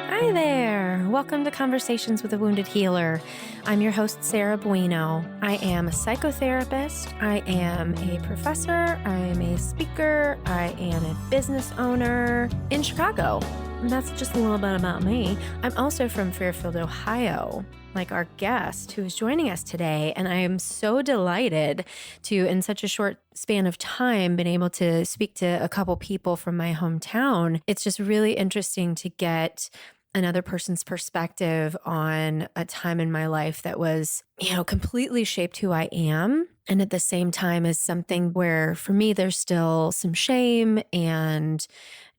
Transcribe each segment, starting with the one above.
Hi there. Welcome to Conversations with a Wounded Healer. I'm your host, Sarah Beane. I am a psychotherapist. I am a professor. I am a speaker. I am a business owner in Chicago. And that's just a little bit about me. I'm also from Fairfield, Ohio, like our guest who is joining us today. And I am so delighted to, in such a short span of time, been able to speak to a couple people from my hometown. It's just really interesting to get another person's perspective on a time in my life that was, completely shaped who I am. And at the same time is something where for me, there's still some shame and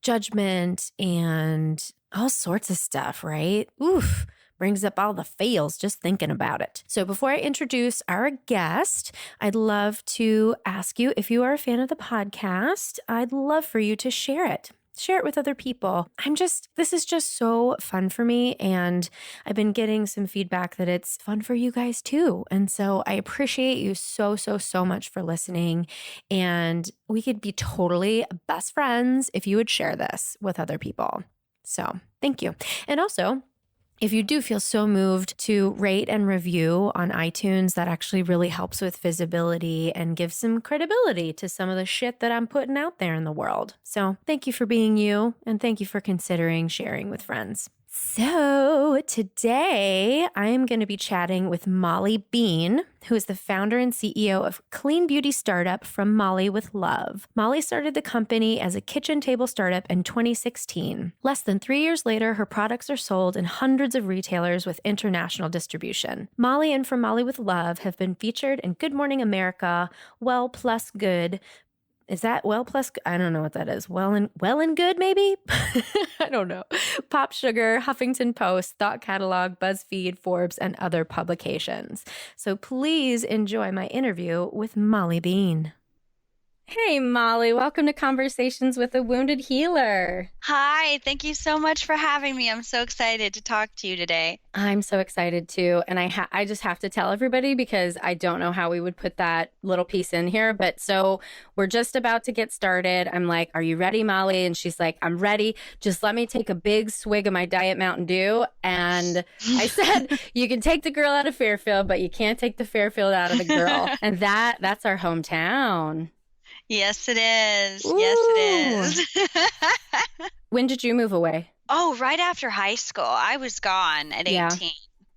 judgment and all sorts of stuff, right? Oof. Brings up all the feels just thinking about it. So before I introduce our guest, I'd love to ask you, if you are a fan of the podcast, I'd love for you to share it. Share it with other people. This is just so fun for me. And I've been getting some feedback that it's fun for you guys too. And so I appreciate you so much for listening. And we could be totally best friends if you would share this with other people. So thank you. And also, if you do feel so moved to rate and review on iTunes, that actually really helps with visibility and gives some credibility to some of the shit that I'm putting out there in the world. So thank you for being you, and thank you for considering sharing with friends. So today I am going to be chatting with Molly Beane, who is the founder and CEO of clean beauty startup From Molly with Love. Molly started the company as a kitchen table startup in 2016. Less than 3 years later, her products are sold in hundreds of retailers with international distribution. Molly and From Molly with Love have been featured in Good Morning America, Well Plus Good. Is that Well Plus? I don't know what that is. Well and Good, maybe? I don't know. Pop Sugar, Huffington Post, Thought Catalog, BuzzFeed, Forbes, and other publications. So please enjoy my interview with Molly Beane. Hey, Molly. Welcome to Conversations with a Wounded Healer. Hi. Thank you so much for having me. I'm so excited to talk to you today. I'm so excited too. And I just have to tell everybody because I don't know how we would put that little piece in here. But so we're just about to get started. I'm like, are you ready, Molly? And she's like, I'm ready. Just let me take a big swig of my Diet Mountain Dew. And I said, you can take the girl out of Fairfield, but you can't take the Fairfield out of the girl. And that's our hometown. Yes, it is. Ooh. Yes, it is. When did you move away? Oh, right after high school. I was gone at 18. Yeah.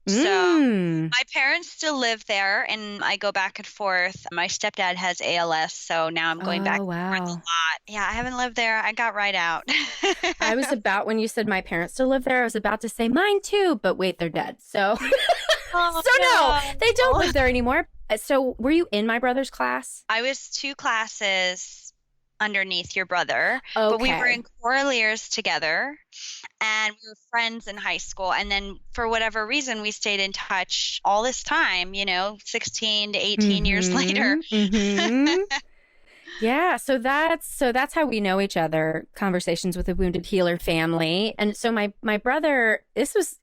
So my parents still live there and I go back and forth. My stepdad has ALS, so now I'm going back and forth a lot. Yeah, I haven't lived there. I got right out. I was about, when you said my parents still live there, I was about to say mine too, but wait, they're dead. So, no, they don't live there anymore. So were you in my brother's class? I was 2 classes underneath your brother, okay. But we were in choral years together and we were friends in high school. And then for whatever reason, we stayed in touch all this time, 16 to 18 years later. Mm-hmm. Yeah. So that's how we know each other. Conversations with a Wounded Healer family. And so my brother,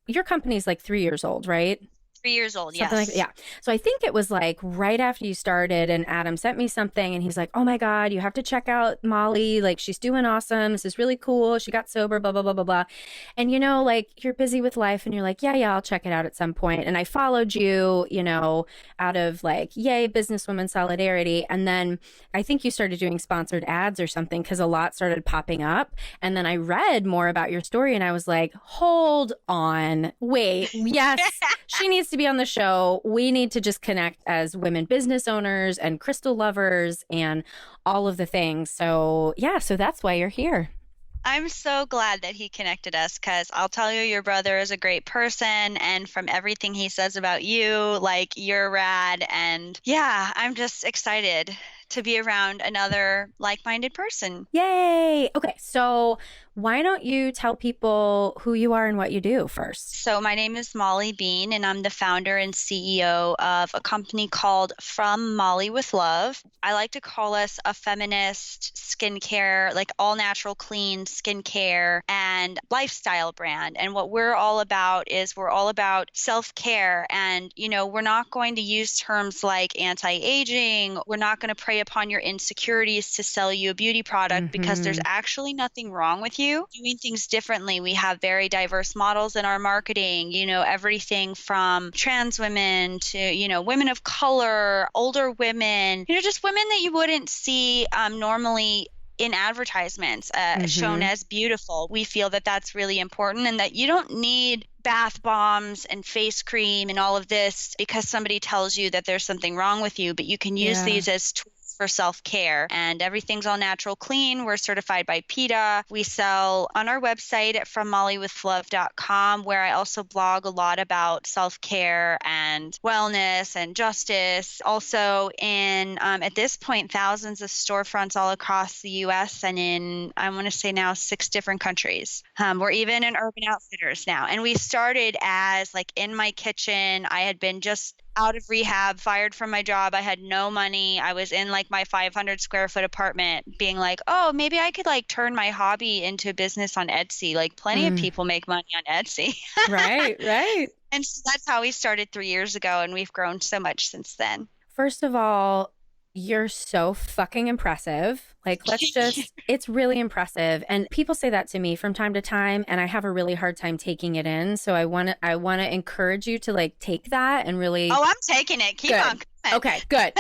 your company's like 3 years old, right? 3 years old, something yes. Like, yeah. So I think it was like right after you started and Adam sent me something and he's like, oh my God, you have to check out Molly. Like she's doing awesome. This is really cool. She got sober, blah, blah, blah, blah, blah. And like you're busy with life and you're like, yeah, I'll check it out at some point. And I followed you, out of like, yay, businesswoman solidarity. And then I think you started doing sponsored ads or something because a lot started popping up. And then I read more about your story and I was like, hold on, wait, yes, she needs to be on the show. We need to just connect as women business owners and crystal lovers and all of the things. So that's why you're here. I'm so glad that he connected us because I'll tell you, your brother is a great person. And from everything he says about you, like you're rad. And yeah, I'm just excited to be around another like-minded person. Yay. Okay. So why don't you tell people who you are and what you do first? So my name is Molly Beane, and I'm the founder and CEO of a company called From Molly with Love. I like to call us a feminist skincare, like all natural, clean skincare and lifestyle brand. And what we're all about is we're all about self-care. And, we're not going to use terms like anti-aging. We're not going to prey upon your insecurities to sell you a beauty product because there's actually nothing wrong with you. you, doing things differently. We have very diverse models in our marketing, everything from trans women to, women of color, older women, just women that you wouldn't see normally in advertisements shown as beautiful. We feel that that's really important, and that you don't need bath bombs and face cream and all of this because somebody tells you that there's something wrong with you, but you can use these as tools for self-care, and everything's all natural, clean. We're certified by PETA. We sell on our website at FromMollyWithLove.com, where I also blog a lot about self-care and wellness and justice. Also in, at this point, thousands of storefronts all across the U.S. and in, I want to say now, 6 different countries. We're even in Urban Outfitters now. And we started as like in my kitchen. I had been just out of rehab, fired from my job. I had no money. I was in like my 500 square foot apartment being like, oh, maybe I could like turn my hobby into a business on Etsy. Like plenty of people make money on Etsy. Right. And so that's how we started 3 years ago. And we've grown so much since then. First of all, you're so fucking impressive. Like, it's really impressive. And people say that to me from time to time, and I have a really hard time taking it in. So I want to encourage you to like take that and really. Oh, I'm taking it. Keep on. Okay, good.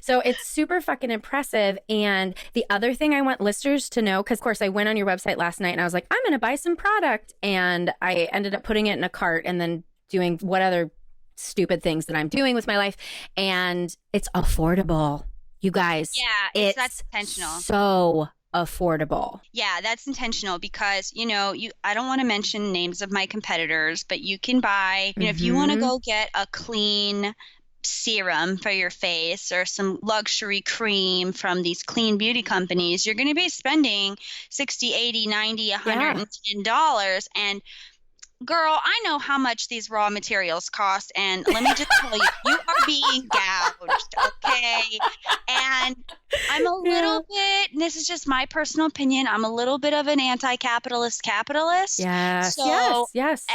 So it's super fucking impressive. And the other thing I want listeners to know, because of course I went on your website last night and I was like, I'm going to buy some product. And I ended up putting it in a cart and then doing what other stupid things that I'm doing with my life, and it's affordable, you guys. Yeah, that's intentional. So affordable. Yeah, that's intentional because, I don't want to mention names of my competitors, but you can buy, if you want to go get a clean serum for your face or some luxury cream from these clean beauty companies, you're going to be spending $60, $80, $90, $110. And girl, I know how much these raw materials cost, and let me just tell you, you are being gouged, okay? And I'm a little bit, and this is just my personal opinion, I'm a little bit of an anti-capitalist capitalist. Yes, yes.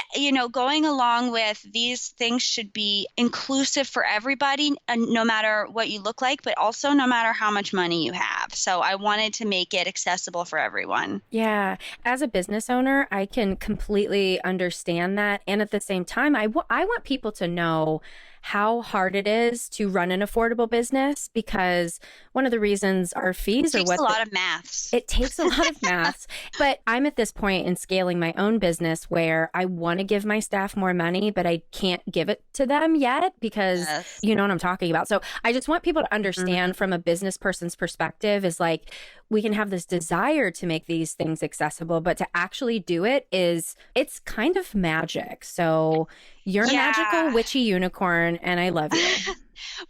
Going along with these things should be inclusive for everybody, no matter what you look like, but also no matter how much money you have. So I wanted to make it accessible for everyone. Yeah. As a business owner, I can completely understand that. And at the same time, I want people to know how hard it is to run an affordable business, because one of the reasons our fees are what takes a lot of maths. It takes a lot of maths. But I'm at this point in scaling my own business where I want to give my staff more money, but I can't give it to them yet because you know what I'm talking about. So I just want people to understand from a business person's perspective is like, we can have this desire to make these things accessible, but to actually do it's kind of magic. So you're a magical witchy unicorn, and I love you.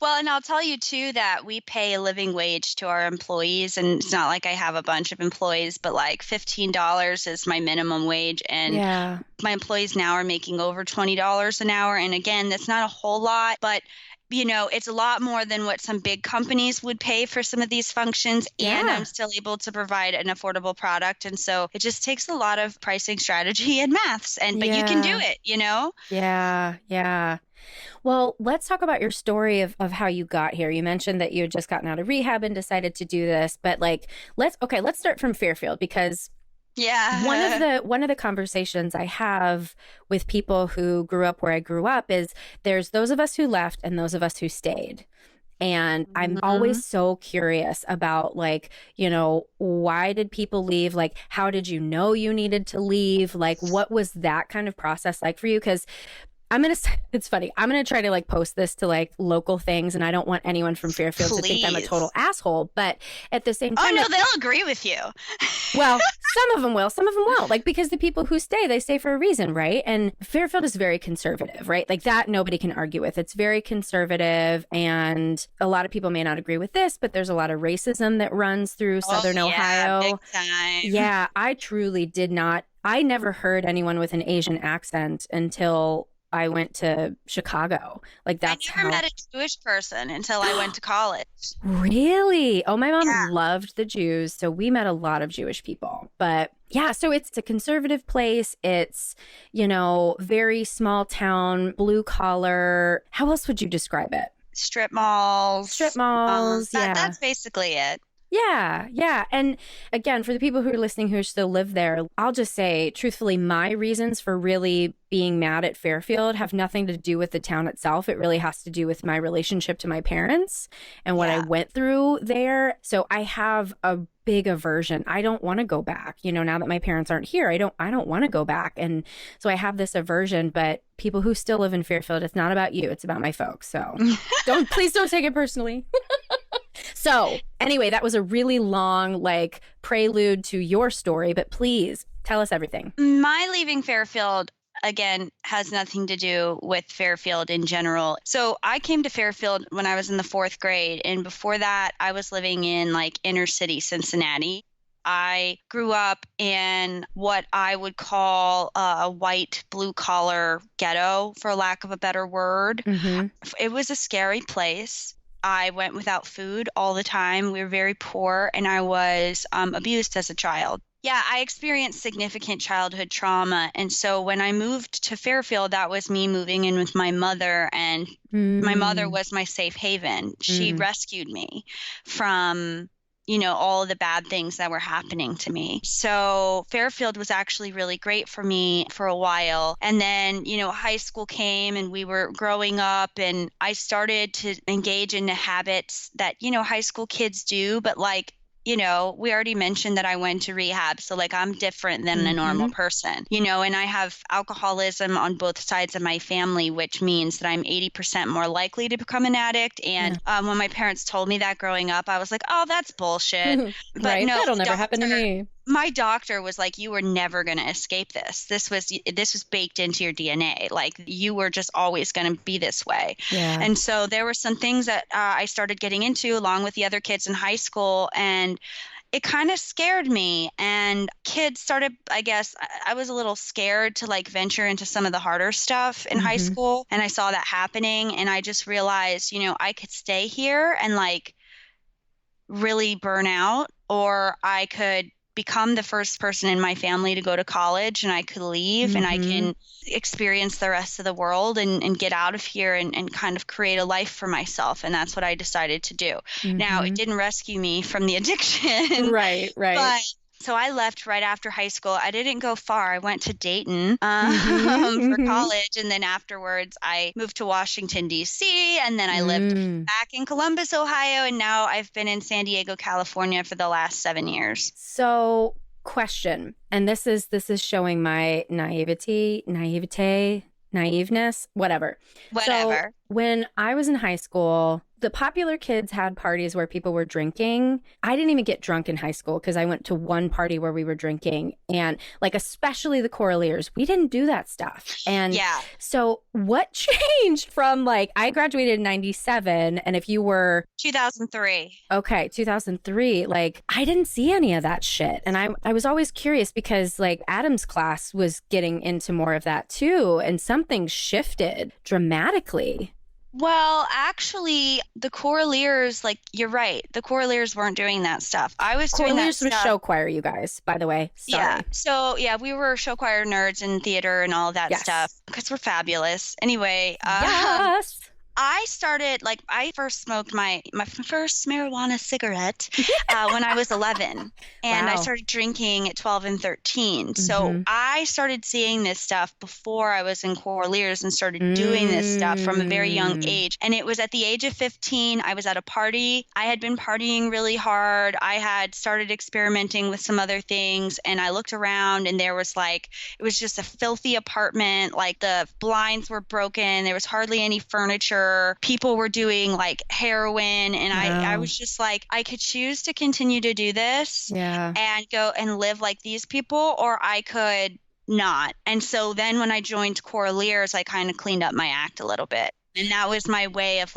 Well, and I'll tell you too that we pay a living wage to our employees, and it's not like I have a bunch of employees, but like $15 is my minimum wage, and my employees now are making over $20 an hour. And again, that's not a whole lot, but it's a lot more than what some big companies would pay for some of these functions. And I'm still able to provide an affordable product. And so it just takes a lot of pricing strategy and maths. But you can do it, Yeah. Well, let's talk about your story of how you got here. You mentioned that you had just gotten out of rehab and decided to do this. But let's start from Fairfield, because one of the conversations I have with people who grew up where I grew up is there's those of us who left and those of us who stayed. And I'm always so curious about why did people leave? Like, how did you know you needed to leave? Like, what was that kind of process like for you? Because it's funny. I'm going to try to post this to local things, and I don't want anyone from Fairfield to think I'm a total asshole. But at the same time, oh no, they'll agree with you. Well, some of them will, some of them won't. Because the people who stay, they stay for a reason, right? And Fairfield is very conservative, right? That nobody can argue with. It's very conservative, and a lot of people may not agree with this, but there's a lot of racism that runs through Southern Ohio. Big time. Yeah, I truly did not. I never heard anyone with an Asian accent until I went to Chicago. I never met a Jewish person until I went to college. Really? Oh, my mom loved the Jews. So we met a lot of Jewish people. But yeah, so it's a conservative place. It's, very small town, blue collar. How else would you describe it? Strip malls. That's basically it. Yeah, yeah. And again, for the people who are listening who still live there, I'll just say, truthfully, my reasons for really being mad at Fairfield have nothing to do with the town itself. It really has to do with my relationship to my parents and what I went through there. So I have a big aversion. I don't want to go back. You know, now that my parents aren't here, I don't want to go back. And so I have this aversion, but people who still live in Fairfield, it's not about you, it's about my folks. So please don't take it personally. So anyway, that was a really long prelude to your story, but please tell us everything. My leaving Fairfield, again, has nothing to do with Fairfield in general. So I came to Fairfield when I was in the 4th grade. And before that, I was living in inner city Cincinnati. I grew up in what I would call a white blue collar ghetto, for lack of a better word. Mm-hmm. It was a scary place. I went without food all the time. We were very poor, and I was abused as a child. Yeah, I experienced significant childhood trauma. And so when I moved to Fairfield, that was me moving in with my mother, and my mother was my safe haven. She rescued me from all of the bad things that were happening to me. So Fairfield was actually really great for me for a while. And then, high school came and we were growing up, and I started to engage in the habits that, high school kids do, but we already mentioned that I went to rehab. So I'm different than a normal person, and I have alcoholism on both sides of my family, which means that I'm 80% more likely to become an addict. And when my parents told me that growing up, I was like, oh, that's bullshit. But right. No, that'll never happen to me. My doctor was like, you were never going to escape this. This was baked into your DNA. You were just always going to be this way. Yeah. And so there were some things that I started getting into along with the other kids in high school, and it kind of scared me. And kids started, I guess, I was a little scared to venture into some of the harder stuff in high school. And I saw that happening, and I just realized, I could stay here and really burn out, or I could become the first person in my family to go to college, and I could leave and I can experience the rest of the world and get out of here and kind of create a life for myself. And that's what I decided to do. Now, it didn't rescue me from the addiction. Right. But so I left right after high school. I didn't go far. I went to Dayton for college. And then afterwards, I moved to Washington, D.C. And then I lived back in Columbus, Ohio. And now I've been in San Diego, California for the last 7 years. So question, and this is showing my naiveness, whatever. So when I was in high school, the popular kids had parties where people were drinking. I didn't even get drunk in high school because I went to one party where we were drinking, and especially the Coraliers, we didn't do that stuff. And so what changed from I graduated in 97, and if you were 2003. Okay, 2003, I didn't see any of that shit. And I was always curious because Adam's class was getting into more of that too, and something shifted dramatically. Well, actually, the Coraliers, you're right. The Coraliers weren't doing that stuff. I was doing that stuff. Coraliers was show choir, you guys, by the way. Sorry. Yeah. So, we were show choir nerds in theater and all that stuff because we're fabulous. Anyway, yes. I started, I first smoked my first marijuana cigarette when I was 11. And I started drinking at 12 and 13. So I started seeing this stuff before I was in Coraliers and started doing this stuff from a very young age. And it was at the age of 15, I was at a party. I had been partying really hard. I had started experimenting with some other things. And I looked around, and there was it was just a filthy apartment. The blinds were broken. There was hardly any furniture. People were doing heroin, and I was just I could choose to continue to do this and go and live like these people, or I could not. And so then when I joined Coraliers, I kind of cleaned up my act a little bit, and that was my way of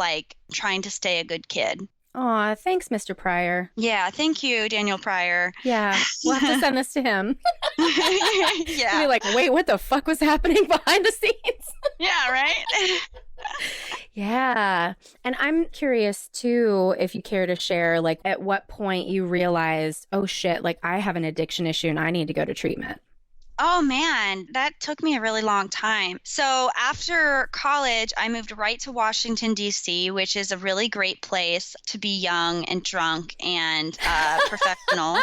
trying to stay a good kid. Aw, thanks, Mr. Pryor. Yeah, thank you, Daniel Pryor. Yeah, we'll have to send this to him. Yeah. Be wait, what the fuck was happening behind the scenes? Yeah, right? Yeah. And I'm curious, too, if you care to share, at what point you realized, oh, shit, I have an addiction issue and I need to go to treatment. Oh man, that took me a really long time. So after college, I moved right to Washington, D.C., which is a really great place to be young and drunk and professional.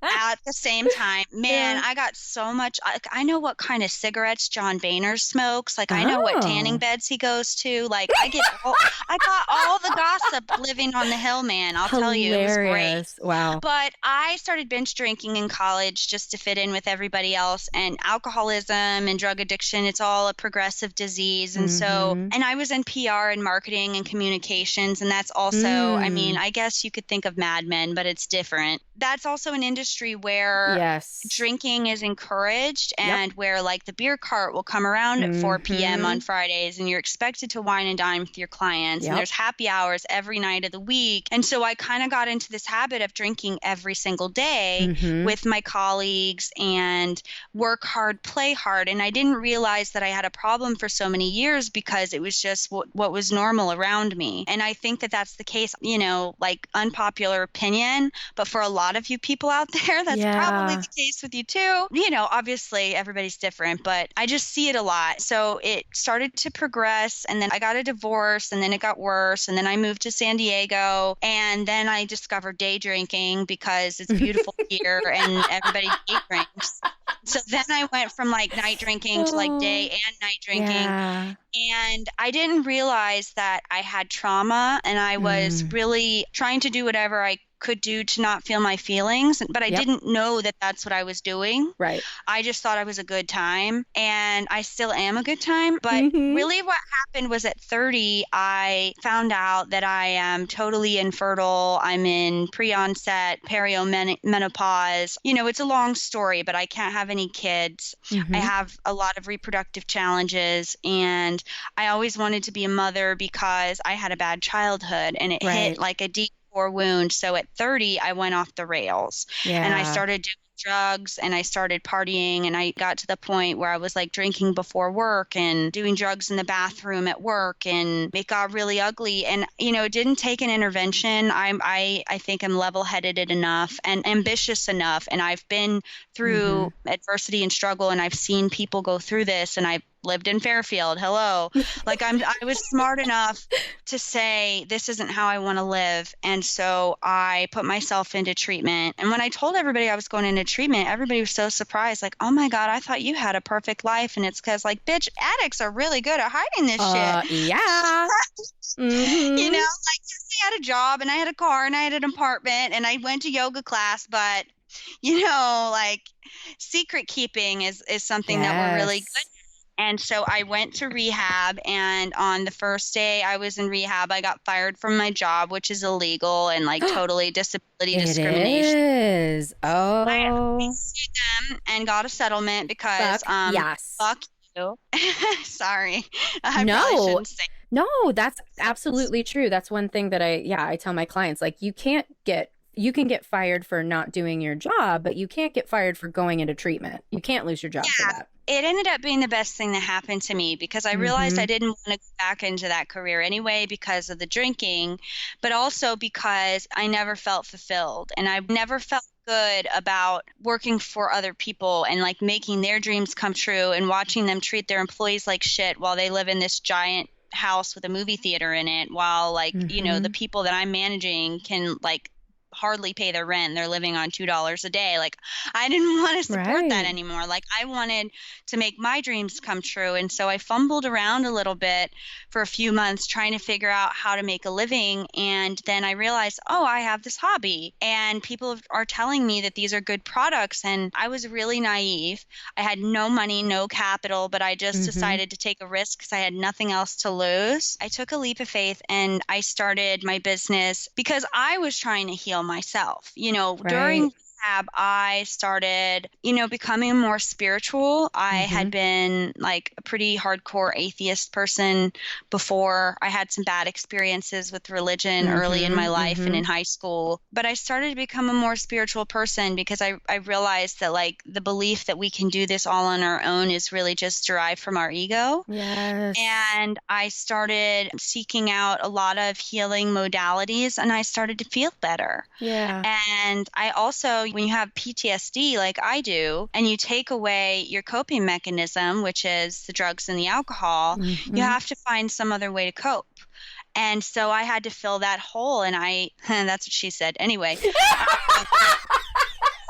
At the same time, man, Yeah. I got so much. I know what kind of cigarettes John Boehner smokes. Like, I know what tanning Oh, beds he goes to. Like, I got all the gossip living on the hill, man. I'll tell you, it was great. hilarious. Wow. But I started binge drinking in college just to fit in with everybody else. And alcoholism and drug addiction, it's all a progressive disease. And so, Mm-hmm. and I was in PR and marketing and communications. And that's also, I mean, I guess you could think of Mad Men, but it's different. That's also an industry where Yes. drinking is encouraged Yep. and where like the beer cart will come around at 4 p.m. on Fridays and you're expected to wine and dine with your clients. Yep. And there's happy hours every night of the week. And so I kind of got into this habit of drinking every single day with my colleagues and work hard, play hard. And I didn't realize that I had a problem for so many years because it was just what was normal around me. And I think that that's the case, you know, like unpopular opinion, but for a lot of you people out there, that's probably the case with you too. You know, obviously everybody's different, but I just see it a lot. So it started to progress and then I got a divorce and then it got worse. And then I moved to San Diego and then I discovered day drinking because it's beautiful here and everybody day drinks. So then I went from like night drinking to like day and night drinking. Yeah. And I didn't realize that I had trauma and I was really trying to do whatever I could do to not feel my feelings, but I didn't know that that's what I was doing. Right. I just thought I was a good time and I still am a good time. But really what happened was at 30, I found out that I am totally infertile. I'm in pre-onset perimenopause. You know, it's a long story, but I can't have any kids. I have a lot of reproductive challenges and I always wanted to be a mother because I had a bad childhood and it hit like a deep wound. So at 30, I went off the rails and I started doing drugs and I started partying and I got to the point where I was like drinking before work and doing drugs in the bathroom at work and it got really ugly. And, you know, it didn't take an intervention. I think I'm level-headed enough and ambitious enough. And I've been through adversity and struggle and I've seen people go through this and I've lived in Fairfield. Hello. Like I was smart enough to say, this isn't how I want to live. And so I put myself into treatment. And when I told everybody I was going into treatment, everybody was so surprised. Like, oh my God, I thought you had a perfect life. And it's because like, bitch, addicts are really good at hiding this shit. Yeah. You know, like I had a job and I had a car and I had an apartment and I went to yoga class, but you know, like secret keeping is something that we're really good at. And so I went to rehab, and on the first day I was in rehab, I got fired from my job, which is illegal and like totally disability discrimination. It is. Oh. I sued them and got a settlement because fuck you. Sorry. I probably shouldn't say. No, that's absolutely true. That's one thing that I tell my clients, like you can get fired for not doing your job, but you can't get fired for going into treatment. You can't lose your job for that. It ended up being the best thing that happened to me because I realized I didn't want to go back into that career anyway because of the drinking, but also because I never felt fulfilled and I never felt good about working for other people and like making their dreams come true and watching them treat their employees like shit while they live in this giant house with a movie theater in it while like, you know, the people that I'm managing can like hardly pay their rent. They're living on $2 a day. Like I didn't want to support that anymore. Like I wanted to make my dreams come true. And so I fumbled around a little bit for a few months trying to figure out how to make a living. And then I realized, oh, I have this hobby and people are telling me that these are good products. And I was really naive. I had no money, no capital, but I just decided to take a risk because I had nothing else to lose. I took a leap of faith and I started my business because I was trying to heal myself. You know, during rehab, I started, you know, becoming more spiritual. I had been like a pretty hardcore atheist person before. I had some bad experiences with religion early in my life and in high school. But I started to become a more spiritual person because I realized that like the belief that we can do this all on our own is really just derived from our ego. Yes. And I started seeking out a lot of healing modalities and I started to feel better. Yeah. And I also when you have PTSD like I do, and you take away your coping mechanism, which is the drugs and the alcohol, you have to find some other way to cope. And so I had to fill that hole, and that's what she said. Anyway,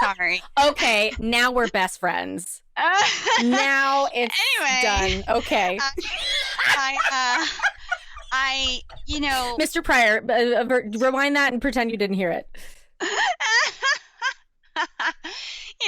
sorry. Okay, now we're best friends. Now it's done. Okay. Mr. Pryor, rewind that and pretend you didn't hear it.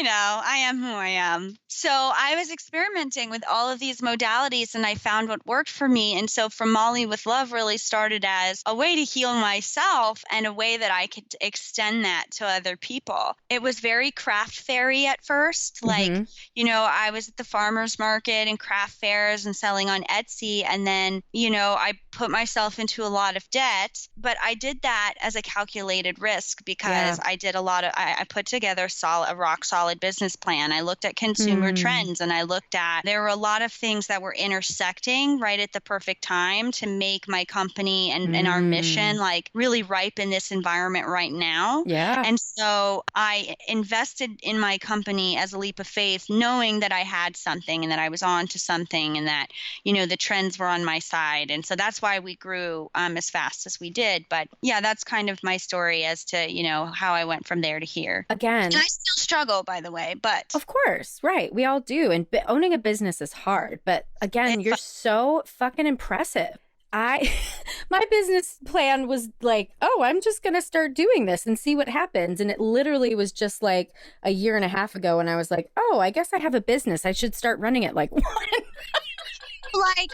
I am who I am. So I was experimenting with all of these modalities, and I found what worked for me. And so From Molly with Love really started as a way to heal myself and a way that I could extend that to other people. It was very craft fairy at first. Like, I was at the farmer's market and craft fairs and selling on Etsy. And then, I put myself into a lot of debt, but I did that as a calculated risk because I did I put together a rock solid business plan. I looked at consumer trends, and there were a lot of things that were intersecting right at the perfect time to make my company and our mission like really ripe in this environment right now. Yeah. And so I invested in my company as a leap of faith, knowing that I had something and that I was on to something and that, the trends were on my side. And so that's why we grew as fast as we did. But yeah, that's kind of my story as to, how I went from there to here. Again. And I still struggle, by the way, but. Of course, right. We all do. And owning a business is hard. But again, you're so fucking impressive. My business plan was like, oh, I'm just going to start doing this and see what happens. And it literally was just like a year and a half ago. And I was like, oh, I guess I have a business. I should start running it like one. Like,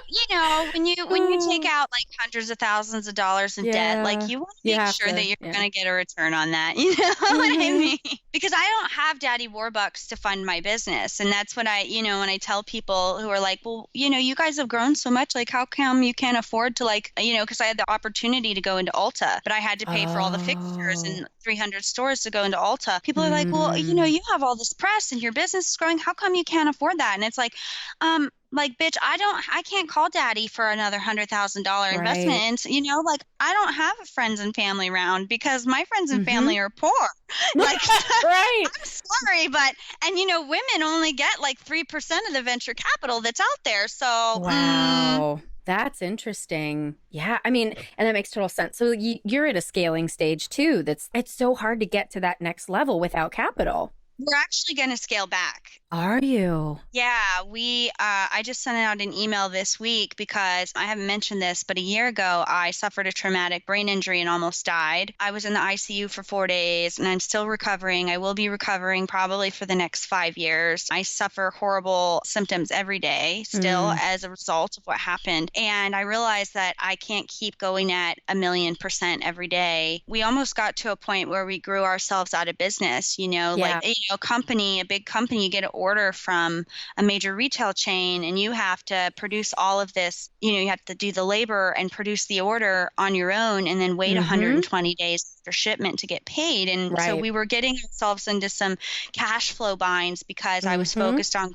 when you take out like hundreds of thousands of dollars in debt, like you want to make sure that you're going to get a return on that. You know what I mean? Because I don't have daddy warbucks to fund my business. And that's what when I tell people who are like, well, you guys have grown so much, like how come you can't afford to because I had the opportunity to go into Ulta, but I had to pay for all the fixtures and 300 stores to go into Ulta. People are like, well, you have all this press and your business is growing. How come you can't afford that? And it's like, bitch, I can't call daddy for another $100,000 investment. And, I don't have friends and family around because my friends and family are poor. Right. I'm sorry, but, women only get like 3% of the venture capital that's out there. So, wow. That's interesting. Yeah. I mean, and that makes total sense. So you're at a scaling stage too. It's so hard to get to that next level without capital. We're actually going to scale back. Are you? Yeah, I just sent out an email this week because I haven't mentioned this, but a year ago, I suffered a traumatic brain injury and almost died. I was in the ICU for 4 days and I'm still recovering. I will be recovering probably for the next 5 years. I suffer horrible symptoms every day still as a result of what happened. And I realized that I can't keep going at 1,000,000% every day. We almost got to a point where we grew ourselves out of business, a big company, you get an order from a major retail chain and you have to produce all of this, you have to do the labor and produce the order on your own and then wait 120 days for shipment to get paid. And so we were getting ourselves into some cash flow binds because I was focused on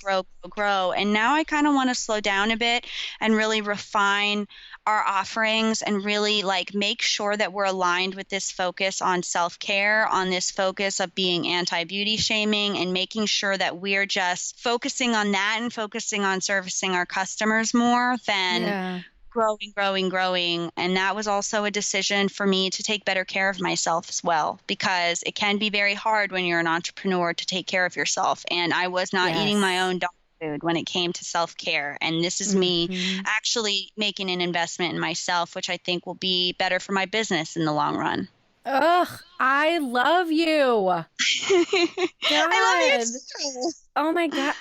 grow. And now I kind of want to slow down a bit and really refine our offerings and really make sure that we're aligned with this focus on self-care, on this focus of being anti-beauty shaming and making sure that we're just focusing on that and focusing on servicing our customers more than growing. And that was also a decision for me to take better care of myself as well, because it can be very hard when you're an entrepreneur to take care of yourself. And I was not eating my own dog food when it came to self-care. And this is me actually making an investment in myself, which I think will be better for my business in the long run. Ugh, I love you. I love you too. Oh my God.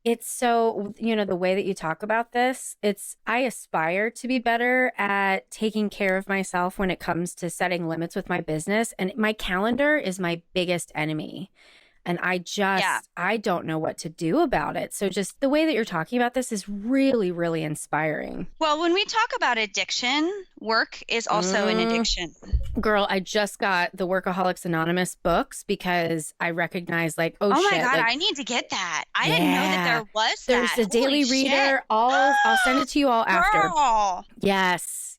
It's so, the way that you talk about this, I aspire to be better at taking care of myself when it comes to setting limits with my business. And my calendar is my biggest enemy. And I don't know what to do about it. So just the way that you're talking about this is really, really inspiring. Well, when we talk about addiction, work is also an addiction. Girl, I just got the Workaholics Anonymous books because I recognize oh my shit. God, I need to get that. I didn't know that there was that. There's a daily reader. I'll send it to you all after. Girl. Yes.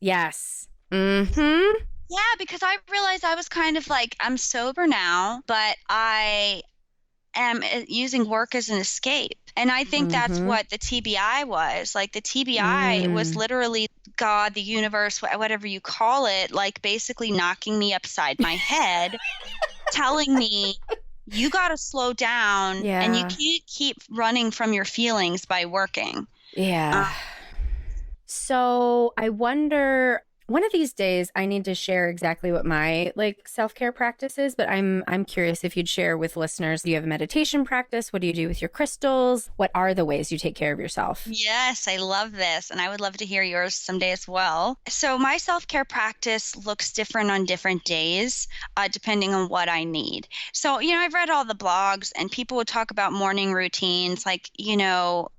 Yeah, because I realized I was kind of like, I'm sober now, but I am using work as an escape. And I think that's Mm-hmm. what the TBI was. Like the TBI was Mm. literally God, the universe, whatever you call it, like basically knocking me upside my head, telling me, you got to slow down and you Yeah. can't keep running from your feelings by working. Yeah. So I wonder, one of these days I need to share exactly what my like self-care practice is, but I'm curious if you'd share with listeners. Do you have a meditation practice? What do you do with your crystals? What are the ways you take care of yourself? Yes, I love this. And I would love to hear yours someday as well. So, my self care practice looks different on different days, depending on what I need. So, I've read all the blogs and people would talk about morning routines, like,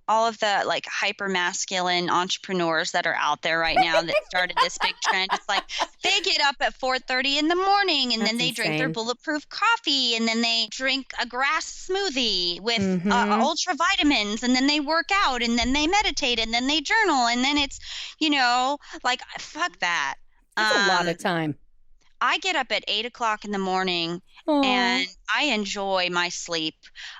all of the like hyper masculine entrepreneurs that are out there right now that started this big trend. It's like they get up at 4:30 in the morning and then That's they drink their insane. bulletproof coffee and then they drink a grass smoothie with Mm-hmm. ultra vitamins and then they work out and then they meditate and then they journal and then it's, like fuck that. That's a lot Um, of time. I get up at 8 o'clock in the morning Oh, and I enjoy my sleep.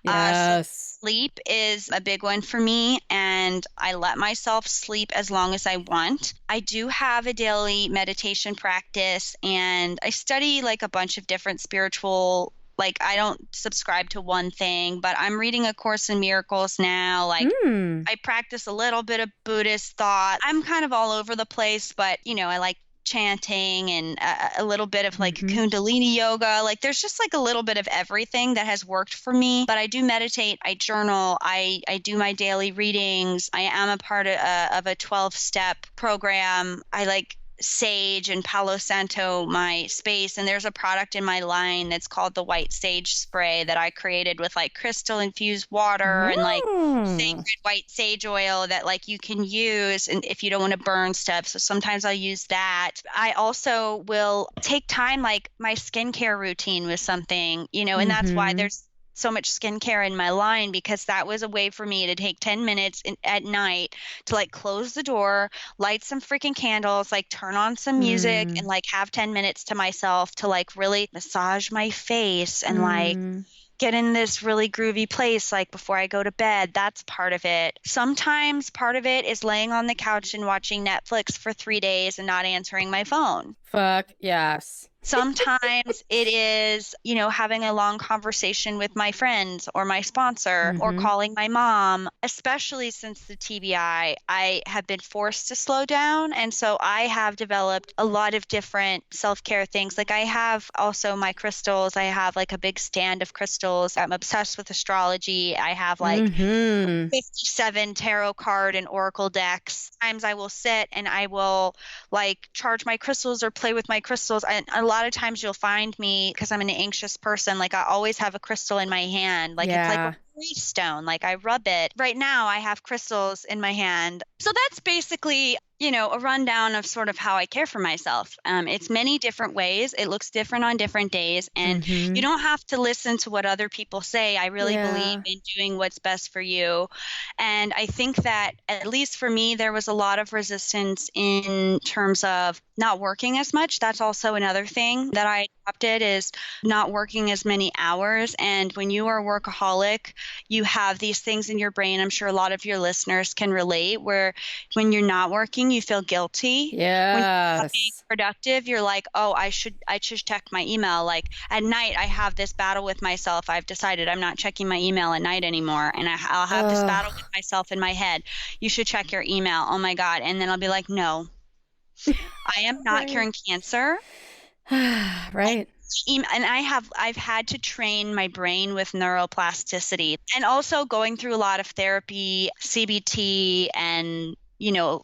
So yes. sleep is a big one for me, and I let myself sleep as long as I want. I do have a daily meditation practice, and I study like a bunch of different spiritual. Like, I don't subscribe to one thing, but I'm reading A Course in Miracles now. Like, Hmm. I practice a little bit of Buddhist thought. I'm kind of all over the place, but I like chanting and a little bit of like Mm-hmm. Kundalini yoga. Like there's just like a little bit of everything that has worked for me. But I do meditate, I journal, I do my daily readings. I am a part of a 12-step program. I like sage and Palo Santo my space, and there's a product in my line that's called the white sage spray that I created with like crystal infused water and like Mm. sacred white sage oil that like you can use and if you don't want to burn stuff. So sometimes I'll use that. I also will take time, like my skincare routine was something, and that's why Mm-hmm. there's so much skincare in my line, because that was a way for me to take 10 minutes at night to like close the door, light some freaking candles, like turn on some music and Mm. like have 10 minutes to myself to like really massage my face and like Mm. get in this really groovy place like before I go to bed. That's part of it. Sometimes part of it is laying on the couch and watching Netflix for 3 days and not answering my phone. Fuck yes. Sometimes it is, having a long conversation with my friends or my sponsor or Mm-hmm. calling my mom, especially since the TBI. I have been forced to slow down. And so I have developed a lot of different self-care things. Like I have also my crystals. I have like a big stand of crystals. I'm obsessed with astrology. I have like Mm-hmm. 57 tarot card and oracle decks. Sometimes I will sit and I will like charge my crystals or play with my crystals. And a lot of times you'll find me, because I'm an anxious person, like I always have a crystal in my hand. Like it's like a Yeah. stone. Like I rub it. Right now I have crystals in my hand. So that's basically, a rundown of sort of how I care for myself. It's many different ways. It looks different on different days. And you Mm-hmm. don't have to listen to what other people say. I really believe Yeah. in doing what's best for you. And I think that, at least for me, there was a lot of resistance in terms of not working as much. That's also another thing that I adopted, is not working as many hours. And when you are a workaholic, you have these things in your brain. I'm sure a lot of your listeners can relate, where when you're not working, you feel guilty. When you're not being Yes. productive, you're like, oh, I should check my email. Like at night, I have this battle with myself. I've decided I'm not checking my email at night anymore. And I'll have this battle with Oh. myself in my head. You should check your email. Oh my God. And then I'll be like, no, I am not Right. curing cancer. Right. And I've had to train my brain with neuroplasticity, and also going through a lot of therapy, CBT, and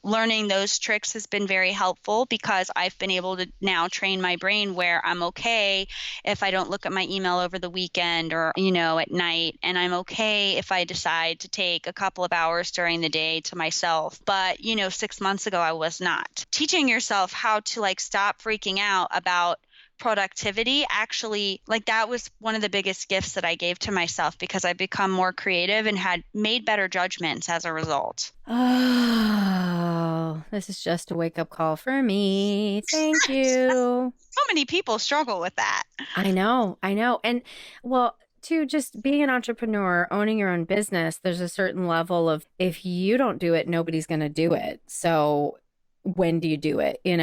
learning those tricks has been very helpful, because I've been able to now train my brain where I'm okay if I don't look at my email over the weekend or at night, and I'm okay if I decide to take a couple of hours during the day to myself. But 6 months ago I was not. Teaching yourself how to like stop freaking out about productivity actually, like that was one of the biggest gifts that I gave to myself because I've become more creative and had made better judgments as a result. Oh, this is just a wake-up call for me. Thank you. So many people struggle with that. I know. And well, to just being an entrepreneur, owning your own business, there's a certain level of if you don't do it, nobody's going to do it. So when do you do it? And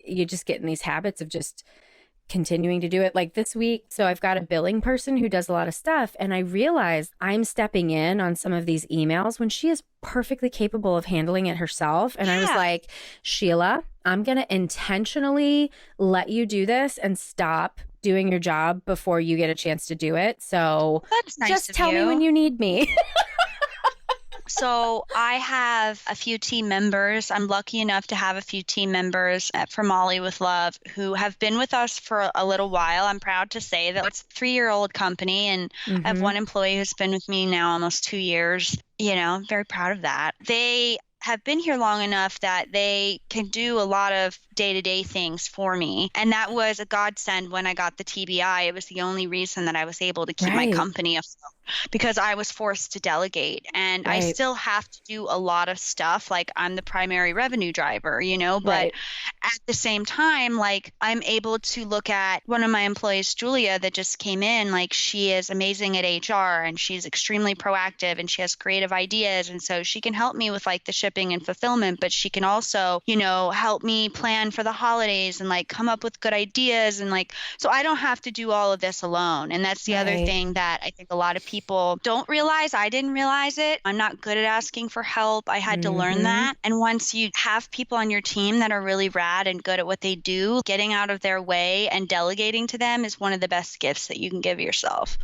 you just get in these habits of just continuing to do it. Like this week, so I've got a billing person who does a lot of stuff, and I realized I'm stepping in on some of these emails when she is perfectly capable of handling it herself. And I was like, Sheila, I'm going to intentionally let you do this and stop doing your job before you get a chance to do it. So that's nice. Just tell me when you need me. So I have a few team members. I'm lucky enough to have a few team members from Molly with Love who have been with us for a little while. I'm proud to say that it's a 3-year-old company, and I have one employee who's been with me now almost 2 years. I'm very proud of that. They have been here long enough that they can do a lot of day-to-day things for me. And that was a godsend when I got the TBI. It was the only reason that I was able to keep my company afloat because I was forced to delegate. And I still have to do a lot of stuff. Like I'm the primary revenue driver, but at the same time, like I'm able to look at one of my employees, Julia, that just came in. Like she is amazing at HR and she's extremely proactive and she has creative ideas. And so she can help me with like the shipping and fulfillment, but she can also, help me plan for the holidays and like come up with good ideas. And like, so I don't have to do all of this alone. And that's the other thing that I think a lot of people don't realize. I didn't realize it. I'm not good at asking for help. I had to learn that. And once you have people on your team that are really rad and good at what they do, getting out of their way and delegating to them is one of the best gifts that you can give yourself.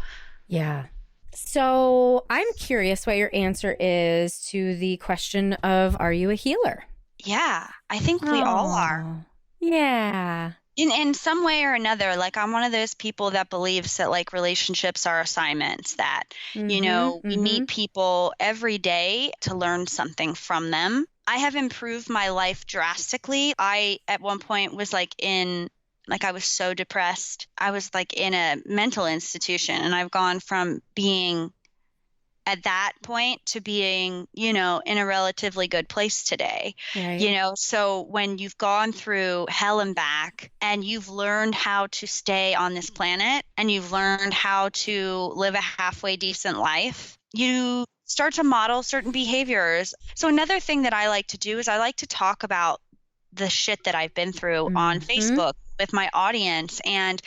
Yeah. So I'm curious what your answer is to the question of, are you a healer? Yeah, I think we all are. Yeah. In some way or another, like I'm one of those people that believes that like relationships are assignments, that, we meet people every day to learn something from them. I have improved my life drastically. I, at one point, was I was so depressed. I was like in a mental institution, and I've gone from being at that point to being, in a relatively good place today. Right. So when you've gone through hell and back and you've learned how to stay on this planet and you've learned how to live a halfway decent life, you start to model certain behaviors. So another thing that I like to do is I like to talk about the shit that I've been through on Facebook with my audience. And,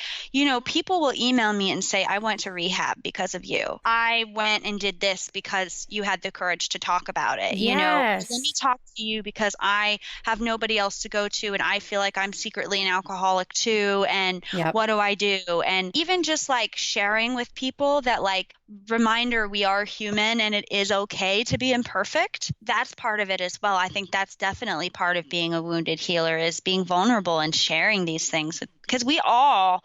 people will email me and say, I went to rehab because of you. I went and did this because you had the courage to talk about it. Let me talk to you because I have nobody else to go to. And I feel like I'm secretly an alcoholic too. And what do I do? And even just like sharing with people that like, reminder, we are human and it is okay to be imperfect. That's part of it as well. I think that's definitely part of being a wounded healer, is being vulnerable and sharing these things, because we all,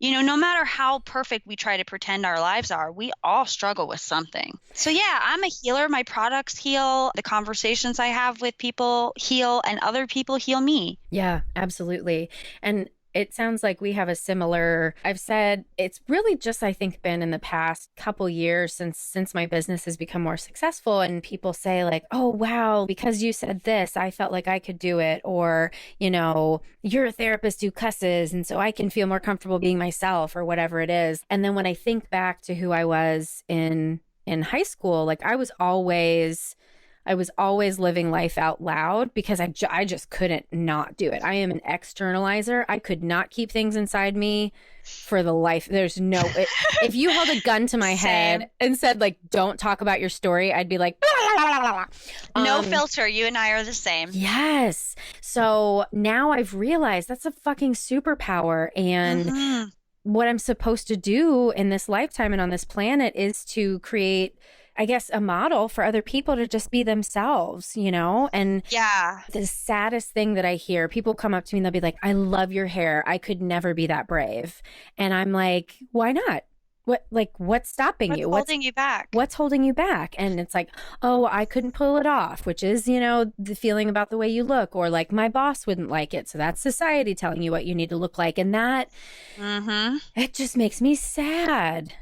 no matter how perfect we try to pretend our lives are, we all struggle with something. So yeah, I'm a healer. My products heal. The conversations I have with people heal, and other people heal me. Yeah, absolutely. And it sounds like we have a similar, I've said it's really just, I think, been in the past couple years since my business has become more successful, and people say like, oh, wow, because you said this, I felt like I could do it. Or, you're a therapist who cusses, and so I can feel more comfortable being myself, or whatever it is. And then when I think back to who I was in high school, like I was always living life out loud because I just couldn't not do it. I am an externalizer. I could not keep things inside me for the life. There's no, if you held a gun to my head and said like, don't talk about your story, I'd be like, blah, blah, blah, blah. No filter. You and I are the same. Yes. So now I've realized that's a fucking superpower. And what I'm supposed to do in this lifetime and on this planet is to create, I guess, a model for other people to just be themselves, And the saddest thing that I hear, people come up to me and they'll be like, I love your hair. I could never be that brave. And I'm like, why not? what's stopping you? What's holding you back? What's holding you back? And it's like, oh, I couldn't pull it off, which is, the feeling about the way you look, or like my boss wouldn't like it. So that's society telling you what you need to look like. And that, it just makes me sad.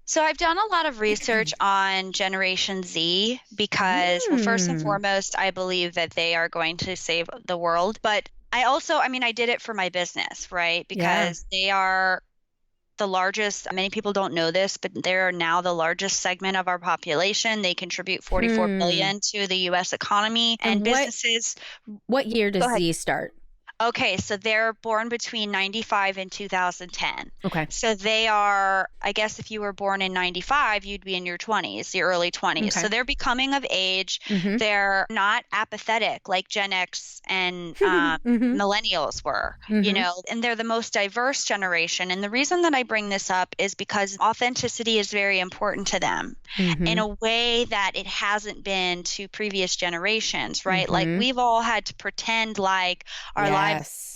So I've done a lot of research on Generation Z because, well, first and foremost, I believe that they are going to save the world. But I did it for my business, right? Because they are the largest, many people don't know this, but they're now the largest segment of our population. They contribute 44 billion to the US economy and businesses. What year does Z start? Okay, so they're born between 95 and 2010. Okay. So they are, I guess if you were born in 95, you'd be in your 20s, your early 20s. Okay. So they're becoming of age. They're not apathetic like Gen X and millennials were, and they're the most diverse generation. And the reason that I bring this up is because authenticity is very important to them in a way that it hasn't been to previous generations, right? Like we've all had to pretend like our lives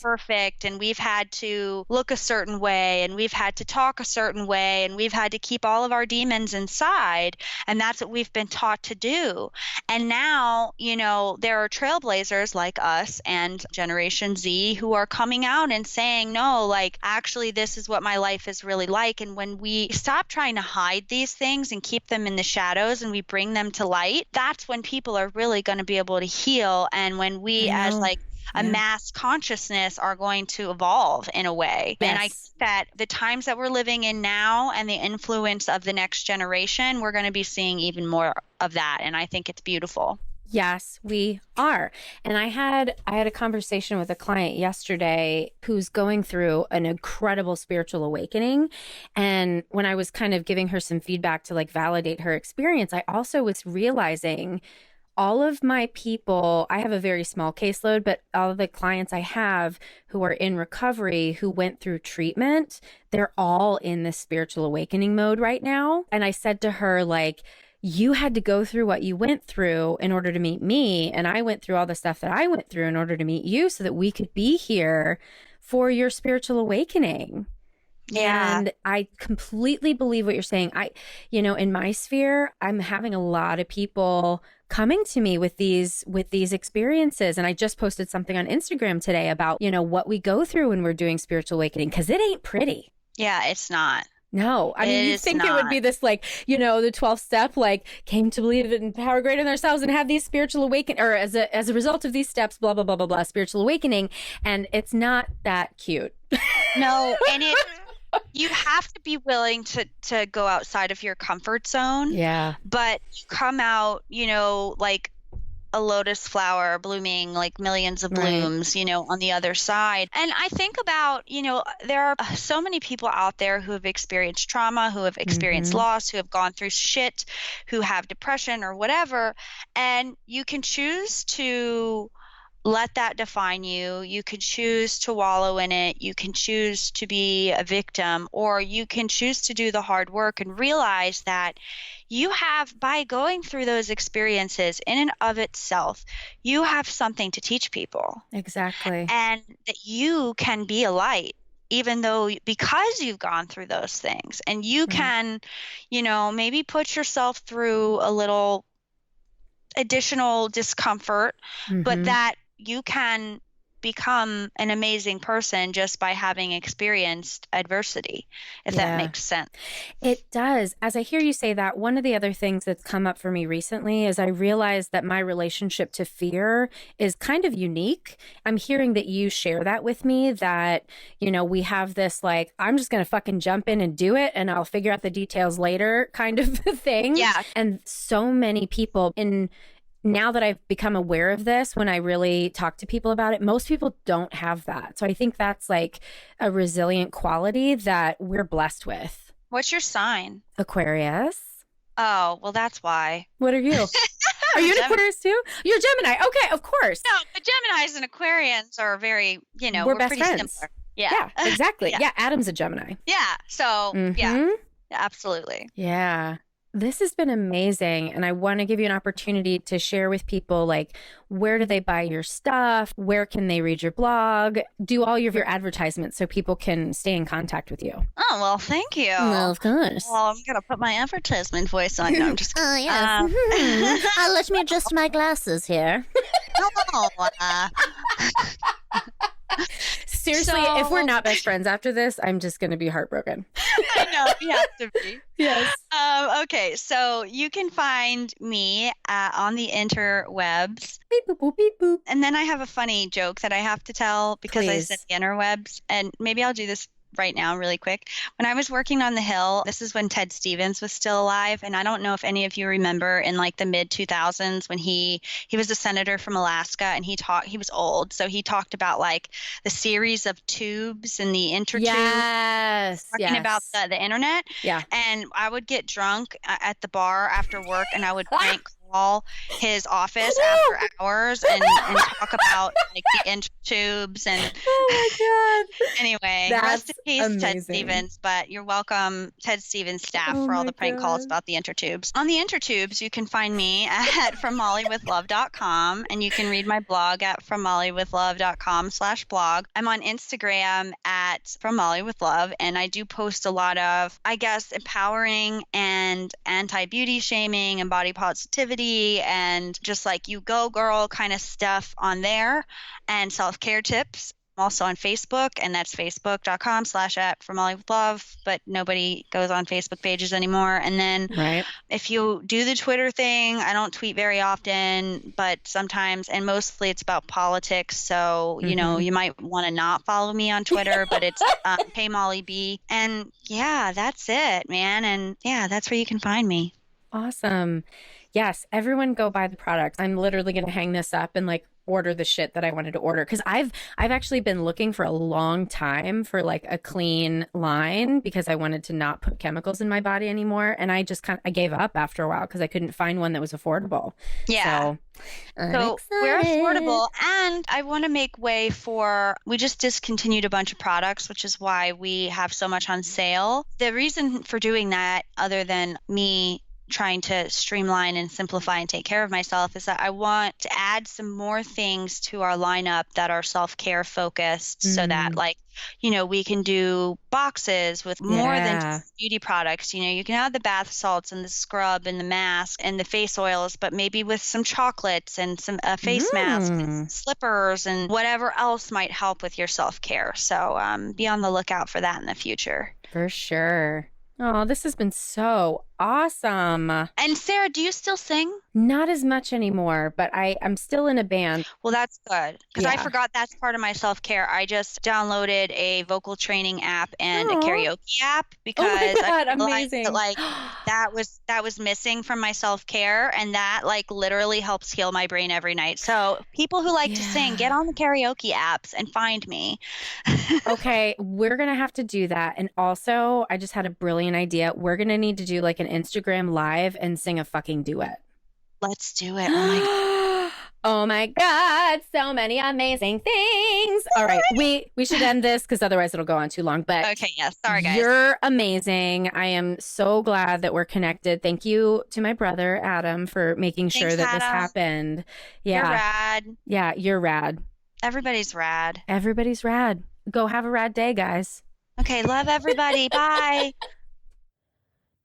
perfect, and we've had to look a certain way, and we've had to talk a certain way, and we've had to keep all of our demons inside, and that's what we've been taught to do. And now, there are trailblazers like us and Generation Z who are coming out and saying, no, like, actually, this is what my life is really like. And when we stop trying to hide these things and keep them in the shadows and we bring them to light, that's when people are really going to be able to heal. And when we as like a mass consciousness are going to evolve in a way. Yes. And I think that the times that we're living in now and the influence of the next generation, we're going to be seeing even more of that. And I think it's beautiful. Yes, we are. And I had a conversation with a client yesterday who's going through an incredible spiritual awakening. And when I was kind of giving her some feedback to like validate her experience, I also was realizing all of my people, I have a very small caseload, but all of the clients I have who are in recovery, who went through treatment, they're all in this spiritual awakening mode right now. And I said to her, like, you had to go through what you went through in order to meet me. And I went through all the stuff that I went through in order to meet you so that we could be here for your spiritual awakening. Yeah. And I completely believe what you're saying. In my sphere, I'm having a lot of people coming to me with these experiences. And I just posted something on Instagram today about, what we go through when we're doing spiritual awakening, because it ain't pretty. Yeah, it's not. No, I mean, you'd think it would be this like, the 12th step, like came to believe in power greater than ourselves and have these spiritual awakening, or as a result of these steps, blah, blah, blah, blah, blah, spiritual awakening. And it's not that cute. No, and you have to be willing to go outside of your comfort zone. Yeah. But you come out, like a lotus flower blooming like millions of blooms, on the other side. And I think about, there are so many people out there who have experienced trauma, who have experienced loss, who have gone through shit, who have depression or whatever. And you can choose to let that define you. You can choose to wallow in it. You can choose to be a victim, or you can choose to do the hard work and realize that you have, by going through those experiences in and of itself, you have something to teach people. Exactly. And that you can be a light, even though, because you've gone through those things, and you can, maybe put yourself through a little additional discomfort, but that you can become an amazing person just by having experienced adversity, if that makes sense. It does. As I hear you say that, one of the other things that's come up for me recently is I realized that my relationship to fear is kind of unique. I'm hearing that you share that with me, that, we have this like, I'm just going to fucking jump in and do it and I'll figure out the details later kind of thing. Yeah. And so many people now that I've become aware of this, when I really talk to people about it, most people don't have that. So I think that's like a resilient quality that we're blessed with. What's your sign? Aquarius. Oh, well, that's why. What are you? Are you an Aquarius too? You're Gemini. Okay, of course. No, but Geminis and Aquarians are very, we're best pretty friends. Similar. Yeah, exactly. Yeah, Adam's a Gemini. Yeah, so yeah, absolutely. Yeah. This has been amazing. And I want to give you an opportunity to share with people, like, where do they buy your stuff? Where can they read your blog? Do all of your advertisements so people can stay in contact with you. Oh, well, thank you. Well, of course. Well, I'm going to put my advertisement voice on. No, I'm just Oh, yes. Let me adjust my glasses here. Seriously, if we're not best friends after this, I'm just going to be heartbroken. I know, you have to be. Yes. Okay, so you can find me on the interwebs. Beep, boop, boop, beep, boop. And then I have a funny joke that I have to tell because I said the interwebs. And maybe I'll do this right now really quick. When I was working on the Hill, this is when Ted Stevens was still alive. And I don't know if any of you remember in like the mid 2000s when he was a senator from Alaska and he was old. So he talked about like the series of tubes and the intertube. Yes. Talking about the internet. Yeah. And I would get drunk at the bar after work and I would prank call his office after hours and talk about like the intertubes and oh my God. Anyway, rest in peace, amazing. Ted Stevens, but you're welcome, Ted Stevens staff, for all the prank calls about the intertubes. On the intertubes, you can find me at FromMollyWithLove.com and you can read my blog at FromMollyWithLove.com/blog. I'm on Instagram at FromMollyWithLove and I do post a lot of, I guess, empowering and anti-beauty shaming and body positivity and just like you go girl kind of stuff on there and self-care tips. I'm also on Facebook and that's facebook.com/@FromMollyWithLove, but nobody goes on Facebook pages anymore. And then if you do the Twitter thing, I don't tweet very often, but sometimes, and mostly it's about politics. So, you know, you might want to not follow me on Twitter, but it's Hey Molly B. And yeah, that's it, man. And yeah, that's where you can find me. Awesome. Yes, everyone go buy the product. I'm literally going to hang this up and like order the shit that I wanted to order because I've actually been looking for a long time for like a clean line because I wanted to not put chemicals in my body anymore, and I just I gave up after a while because I couldn't find one that was affordable. Yeah. So we're affordable, and I want to make way for, we just discontinued a bunch of products, which is why we have so much on sale. The reason for doing that, other than me trying to streamline and simplify and take care of myself, is that I want to add some more things to our lineup that are self-care focused so that like, you know, we can do boxes with more than just beauty products. You know, you can add the bath salts and the scrub and the mask and the face oils, but maybe with some chocolates and some face masks and slippers and whatever else might help with your self-care. So be on the lookout for that in the future. For sure. Oh, this has been so awesome. And Sarah, do you still sing? Not as much anymore, but I'm still in a band. Well, that's good because I forgot that's part of my self-care. I just downloaded a vocal training app and a karaoke app because I realized that, like that was missing from my self-care, and that like literally helps heal my brain every night. So people who like to sing, get on the karaoke apps and find me. Okay, we're going to have to do that. And also, I just had a brilliant idea. We're going to need to do like an Instagram live and sing a fucking duet. Let's do it. Oh my God. Oh my God, so many amazing things. All right, we should end this because otherwise it'll go on too long. But okay, yes. Sorry, guys. You're amazing. I am so glad that we're connected. Thank you to my brother, Adam, for making sure that this happened. Yeah. You're rad. Yeah, you're rad. Everybody's rad. Everybody's rad. Go have a rad day, guys. Okay, love everybody. Bye.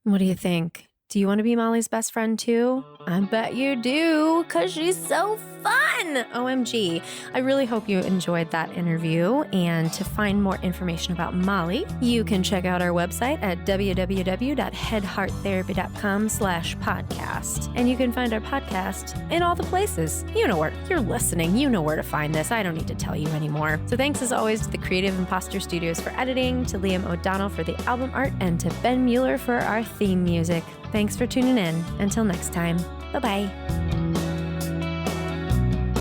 What do you think? Do you want to be Molly's best friend too? I bet you do, because she's so fun. OMG. I really hope you enjoyed that interview. And to find more information about Molly, you can check out our website at www.headhearttherapy.com/podcast. And you can find our podcast in all the places. You know where you're listening. You know where to find this. I don't need to tell you anymore. So thanks as always to the Creative Imposter Studios for editing, to Liam O'Donnell for the album art, and to Ben Mueller for our theme music. Thanks for tuning in. Until next time, bye-bye.